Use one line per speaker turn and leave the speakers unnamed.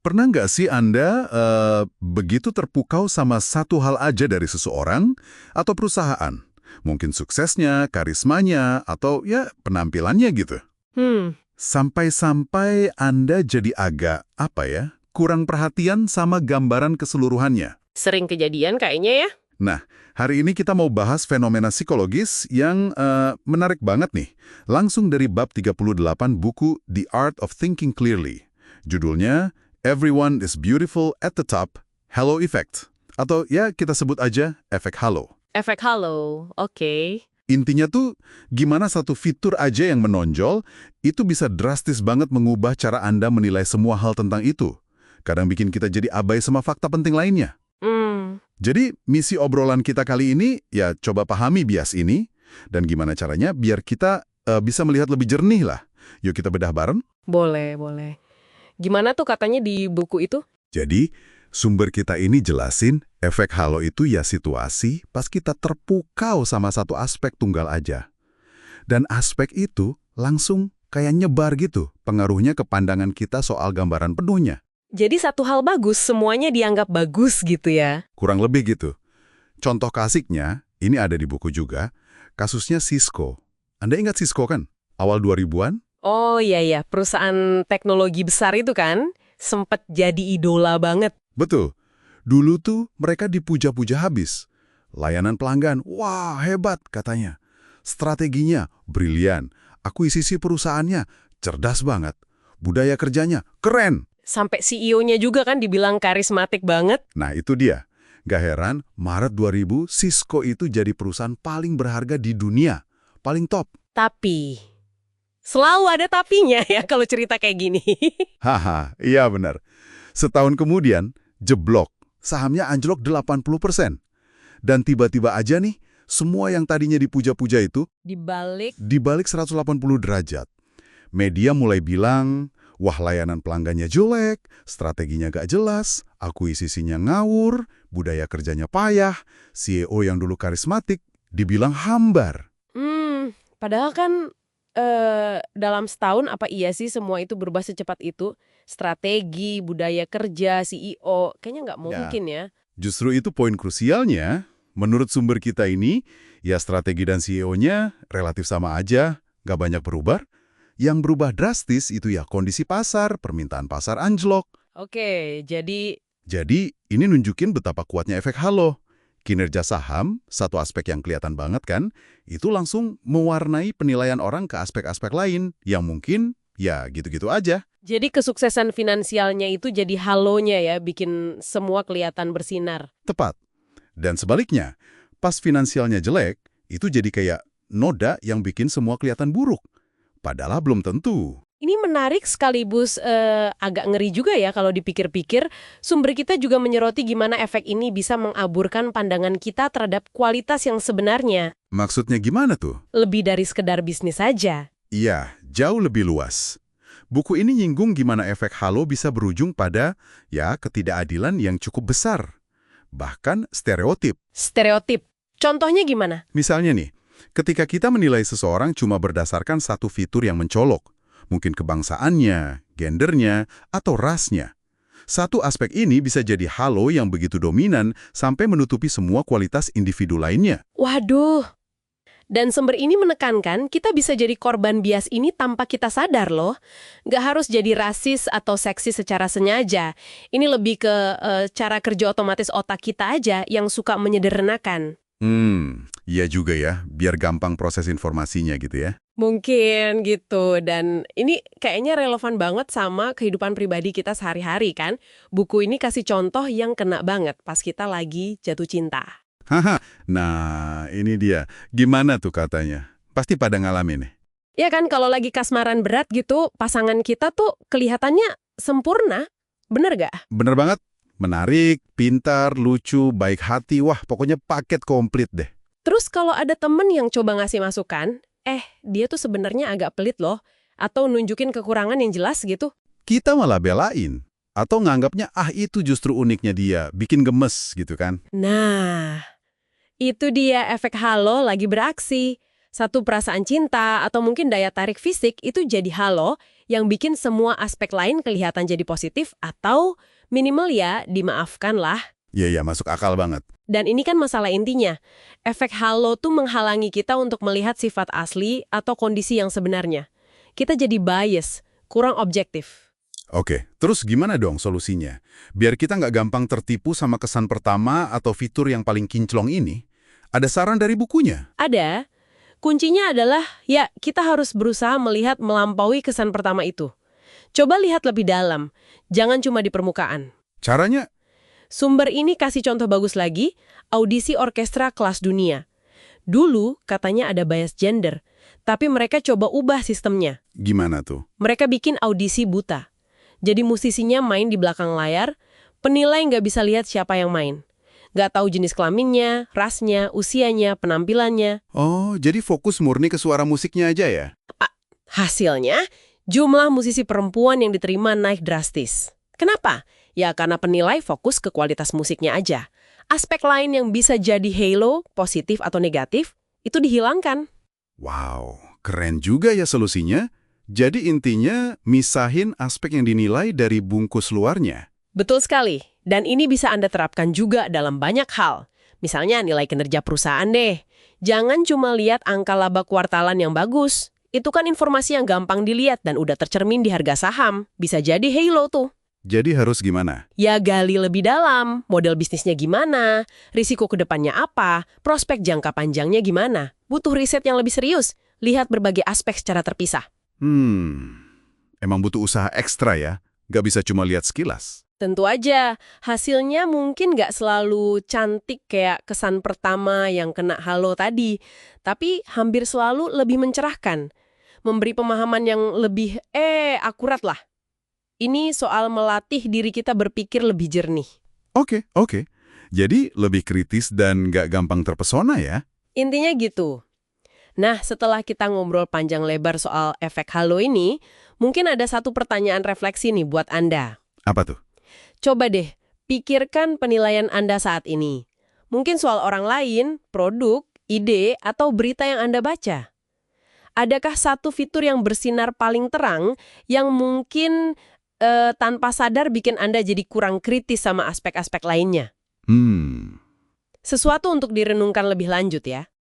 Pernah nggak sih Anda begitu terpukau sama satu hal aja dari seseorang atau perusahaan? Mungkin suksesnya, karismanya, atau ya penampilannya gitu.
Hmm,
Sampai-sampai Anda jadi agak, apa ya, kurang perhatian sama gambaran keseluruhannya.
Sering kejadian kayaknya ya.
Nah, hari ini kita mau bahas fenomena psikologis yang menarik banget nih. Langsung dari bab 38 buku The Art of Thinking Clearly. Judulnya, Everyone is Beautiful at the Top, Halo Effect. Atau ya kita sebut aja efek halo.
Efek halo, oke.
Intinya tuh, gimana satu fitur aja yang menonjol, itu bisa drastis banget mengubah cara Anda menilai semua hal tentang itu. Kadang bikin kita jadi abai sama fakta penting lainnya.
Hmm,
Jadi, misi obrolan kita kali ini, ya coba pahami bias ini, dan gimana caranya biar kita bisa melihat lebih jernih lah. Yuk kita bedah bareng.
boleh, boleh. Gimana tuh katanya di buku itu?
Jadi, sumber kita ini jelasin, efek halo itu ya situasi pas kita terpukau sama satu aspek tunggal aja. Dan aspek itu langsung kayak nyebar gitu, pengaruhnya ke pandangan kita soal gambaran penuhnya.
Jadi satu hal bagus, semuanya dianggap bagus gitu ya.
Kurang lebih gitu. Contoh klasiknya, ini ada di buku juga, kasusnya Cisco. Anda ingat Cisco kan? Awal 2000-an?
Oh iya ya, perusahaan teknologi besar itu kan sempet jadi idola banget.
Betul. Dulu tuh mereka dipuja-puja habis. Layanan pelanggan, wah hebat katanya. Strateginya, brilian. Akuisisi perusahaannya, cerdas banget. Budaya kerjanya, keren.
Sampai CEO-nya juga kan dibilang karismatik banget.
Nah itu dia. Gak heran, Maret 2000, Cisco itu jadi perusahaan paling berharga di dunia. Paling top.
Tapi, selalu ada tapinya ya kalau cerita kayak gini.
Haha, iya benar. Setahun kemudian, jeblok. Sahamnya anjlok 80%. Dan tiba-tiba aja nih, semua yang tadinya dipuja-puja itu
Dibalik,
dibalik 180 derajat. Media mulai bilang, wah layanan pelanggannya jelek, strateginya gak jelas, akuisisinya ngawur, budaya kerjanya payah, CEO yang dulu karismatik dibilang hambar.
padahal kan dalam setahun apa iya sih semua itu berubah secepat itu? Strategi, budaya kerja, CEO, kayaknya nggak
Ya,
mungkin ya.
justru itu poin krusialnya. Menurut sumber kita ini, ya strategi dan CEO-nya relatif sama aja, gak banyak berubah. Yang berubah drastis itu ya kondisi pasar, permintaan pasar anjlok.
Oke, jadi
Jadi, ini nunjukin betapa kuatnya efek halo. Kinerja saham, satu aspek yang kelihatan banget kan, itu langsung mewarnai penilaian orang ke aspek-aspek lain yang mungkin, ya gitu-gitu aja.
kesuksesan finansialnya itu jadi halonya ya, bikin semua kelihatan bersinar.
Tepat. Dan sebaliknya, pas finansialnya jelek, itu jadi kayak noda yang bikin semua kelihatan buruk. Padahal belum tentu.
Ini menarik sekaligus agak ngeri juga ya kalau dipikir-pikir. Sumber kita juga menyoroti gimana efek ini bisa mengaburkan pandangan kita terhadap kualitas yang sebenarnya.
Maksudnya gimana tuh?
Lebih dari sekedar bisnis saja.
Iya, jauh lebih luas. Buku ini nyinggung gimana efek halo bisa berujung pada, ya, ketidakadilan yang cukup besar. Bahkan stereotip.
Stereotip. Contohnya gimana?
Misalnya nih, ketika kita menilai seseorang cuma berdasarkan satu fitur yang mencolok, mungkin kebangsaannya, gendernya, atau rasnya. Satu aspek ini bisa jadi halo yang begitu dominan sampai menutupi semua kualitas individu lainnya.
Waduh. Dan sumber ini menekankan kita bisa jadi korban bias ini tanpa kita sadar loh. Nggak harus jadi rasis atau seksis secara sengaja. Ini lebih ke cara kerja otomatis otak kita aja yang suka menyederhanakan.
Iya juga ya, biar gampang proses informasinya gitu ya.
Mungkin gitu. Dan ini kayaknya relevan banget sama kehidupan pribadi kita sehari-hari kan. Buku ini kasih contoh yang kena banget pas kita lagi jatuh cinta.
Haha, nah ini dia. Gimana tuh katanya? Pasti pada ngalamin nih.
Ya kan, kalau lagi kasmaran berat gitu, pasangan kita tuh kelihatannya sempurna. Bener gak?
Bener banget. Menarik, pintar, lucu, baik hati, wah pokoknya paket komplit deh.
Terus kalau ada temen yang coba ngasih masukan, dia tuh sebenarnya agak pelit loh. Atau nunjukin kekurangan yang jelas gitu.
Kita malah belain. Atau nganggapnya, itu justru uniknya dia, bikin gemes gitu kan.
Nah, itu dia efek halo lagi beraksi. Satu perasaan cinta atau mungkin daya tarik fisik itu jadi halo yang bikin semua aspek lain kelihatan jadi positif atau minimal ya dimaafkan lah.
Iya, masuk akal banget.
Dan ini kan masalah intinya. Efek halo tuh menghalangi kita untuk melihat sifat asli atau kondisi yang sebenarnya. Kita jadi bias, kurang objektif.
Oke, terus gimana dong solusinya? Biar kita nggak gampang tertipu sama kesan pertama atau fitur yang paling kinclong ini, ada saran dari bukunya?
Ada. Kuncinya adalah, ya kita harus berusaha melihat melampaui kesan pertama itu. Coba lihat lebih dalam, jangan cuma di permukaan.
Caranya?
Sumber ini kasih contoh bagus lagi, audisi orkestra kelas dunia. Dulu katanya ada bias gender, tapi mereka coba ubah sistemnya.
Gimana tuh?
Mereka bikin audisi buta. Jadi musisinya main di belakang layar, penilai nggak bisa lihat siapa yang main. Nggak tahu jenis kelaminnya, rasnya, usianya, penampilannya.
Oh, jadi fokus murni ke suara musiknya aja ya?
Hasilnya, jumlah musisi perempuan yang diterima naik drastis. Kenapa? Ya karena penilai fokus ke kualitas musiknya aja. Aspek lain yang bisa jadi halo, positif atau negatif, itu dihilangkan.
Wow, keren juga ya solusinya. Jadi intinya misahin aspek yang dinilai dari bungkus luarnya.
Betul sekali. Dan ini bisa Anda terapkan juga dalam banyak hal. Misalnya nilai kinerja perusahaan deh. Jangan cuma lihat angka laba kuartalan yang bagus. Itu kan informasi yang gampang dilihat dan udah tercermin di harga saham. Bisa jadi halo tuh.
Jadi harus gimana?
Ya gali lebih dalam, model bisnisnya gimana, risiko kedepannya apa, prospek jangka panjangnya gimana. Butuh riset yang lebih serius, lihat berbagai aspek secara terpisah.
Emang butuh usaha ekstra ya? Gak bisa cuma lihat sekilas.
Tentu aja, hasilnya mungkin nggak selalu cantik kayak kesan pertama yang kena halo tadi, tapi hampir selalu lebih mencerahkan, memberi pemahaman yang lebih akurat lah. Ini soal melatih diri kita berpikir lebih jernih.
Oke. Jadi lebih kritis dan gak gampang terpesona ya?
Intinya gitu. Nah, setelah kita ngobrol panjang lebar soal efek halo ini, mungkin ada satu pertanyaan refleksi nih buat Anda.
Apa tuh?
Coba deh, pikirkan penilaian Anda saat ini. Mungkin soal orang lain, produk, ide, atau berita yang Anda baca. Adakah satu fitur yang bersinar paling terang yang mungkin tanpa sadar bikin Anda jadi kurang kritis sama aspek-aspek lainnya?
Hmm.
Sesuatu untuk direnungkan lebih lanjut ya.